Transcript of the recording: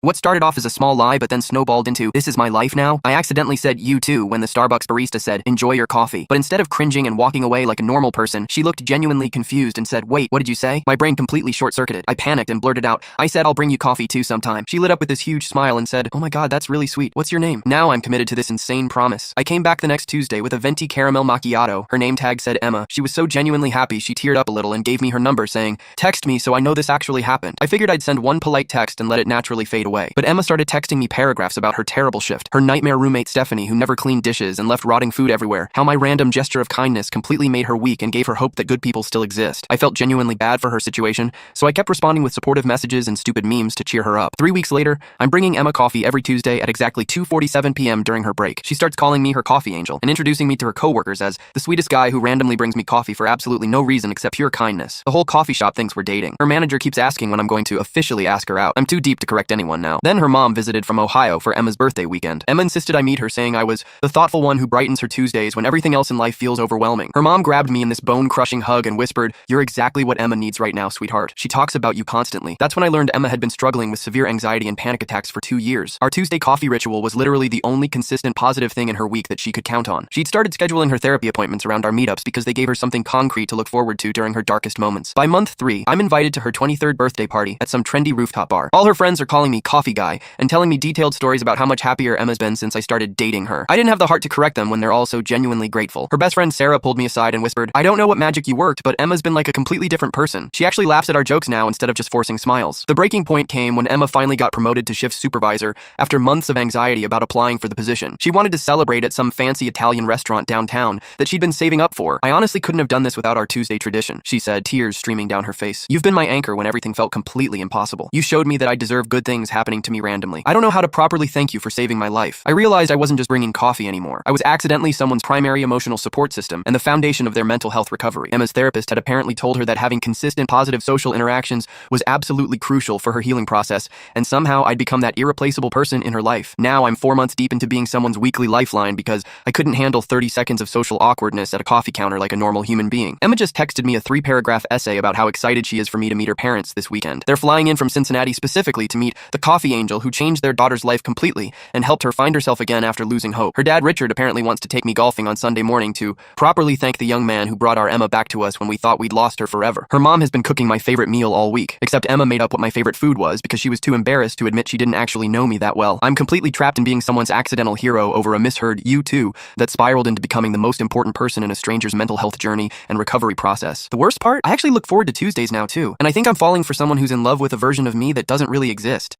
What started off as a small lie but then snowballed into, "This is my life now"? I accidentally said "you too" when the Starbucks barista said, "Enjoy your coffee." But instead of cringing and walking away like a normal person, she looked genuinely confused and said, "Wait, what did you say?" My brain completely short-circuited. I panicked and blurted out, "I said I'll bring you coffee too sometime." She lit up with this huge smile and said, "Oh my god, that's really sweet. What's your name?" Now I'm committed to this insane promise. I came back the next Tuesday with a venti caramel macchiato. Her name tag said Emma. She was so genuinely happy she teared up a little and gave me her number saying, "Text me so I know this actually happened." I figured I'd send one polite text and let it naturally fade away. But Emma started texting me paragraphs about her terrible shift, her nightmare roommate Stephanie who never cleaned dishes and left rotting food everywhere, how my random gesture of kindness completely made her weak and gave her hope that good people still exist. I felt genuinely bad for her situation, so I kept responding with supportive messages and stupid memes to cheer her up. 3 weeks later, I'm bringing Emma coffee every Tuesday at exactly 2:47 p.m. during her break. She starts calling me her coffee angel and introducing me to her coworkers as the sweetest guy who randomly brings me coffee for absolutely no reason except pure kindness. The whole coffee shop thinks we're dating. Her manager keeps asking when I'm going to officially ask her out. I'm too deep to correct anyone now. Then her mom visited from Ohio for Emma's birthday weekend. Emma insisted I meet her, saying I was the thoughtful one who brightens her Tuesdays when everything else in life feels overwhelming. Her mom grabbed me in this bone-crushing hug and whispered, "You're exactly what Emma needs right now, sweetheart. She talks about you constantly." That's when I learned Emma had been struggling with severe anxiety and panic attacks for 2 years. Our Tuesday coffee ritual was literally the only consistent positive thing in her week that she could count on. She'd started scheduling her therapy appointments around our meetups because they gave her something concrete to look forward to during her darkest moments. By month 3, I'm invited to her 23rd birthday party at some trendy rooftop bar. All her friends are calling me Coffee Guy and telling me detailed stories about how much happier Emma's been since I started dating her. I didn't have the heart to correct them when they're all so genuinely grateful. Her best friend Sarah pulled me aside and whispered, "I don't know what magic you worked, but Emma's been like a completely different person. She actually laughs at our jokes now instead of just forcing smiles." The breaking point came when Emma finally got promoted to shift supervisor after months of anxiety about applying for the position. She wanted to celebrate at some fancy Italian restaurant downtown that she'd been saving up for. "I honestly couldn't have done this without our Tuesday tradition," she said, tears streaming down her face. "You've been my anchor when everything felt completely impossible. You showed me that I deserve good things happening to me randomly. I don't know how to properly thank you for saving my life." I realized I wasn't just bringing coffee anymore. I was accidentally someone's primary emotional support system and the foundation of their mental health recovery. Emma's therapist had apparently told her that having consistent positive social interactions was absolutely crucial for her healing process, and somehow I'd become that irreplaceable person in her life. Now I'm 4 months deep into being someone's weekly lifeline because I couldn't handle 30 seconds of social awkwardness at a coffee counter like a normal human being. Emma just texted me a 3-paragraph essay about how excited she is for me to meet her parents this weekend. They're flying in from Cincinnati specifically to meet the coffee angel who changed their daughter's life completely and helped her find herself again after losing hope. Her dad, Richard, apparently wants to take me golfing on Sunday morning to properly thank the young man who brought our Emma back to us when we thought we'd lost her forever. Her mom has been cooking my favorite meal all week, except Emma made up what my favorite food was because she was too embarrassed to admit she didn't actually know me that well. I'm completely trapped in being someone's accidental hero over a misheard "you too" that spiraled into becoming the most important person in a stranger's mental health journey and recovery process. The worst part? I actually look forward to Tuesdays now too, and I think I'm falling for someone who's in love with a version of me that doesn't really exist.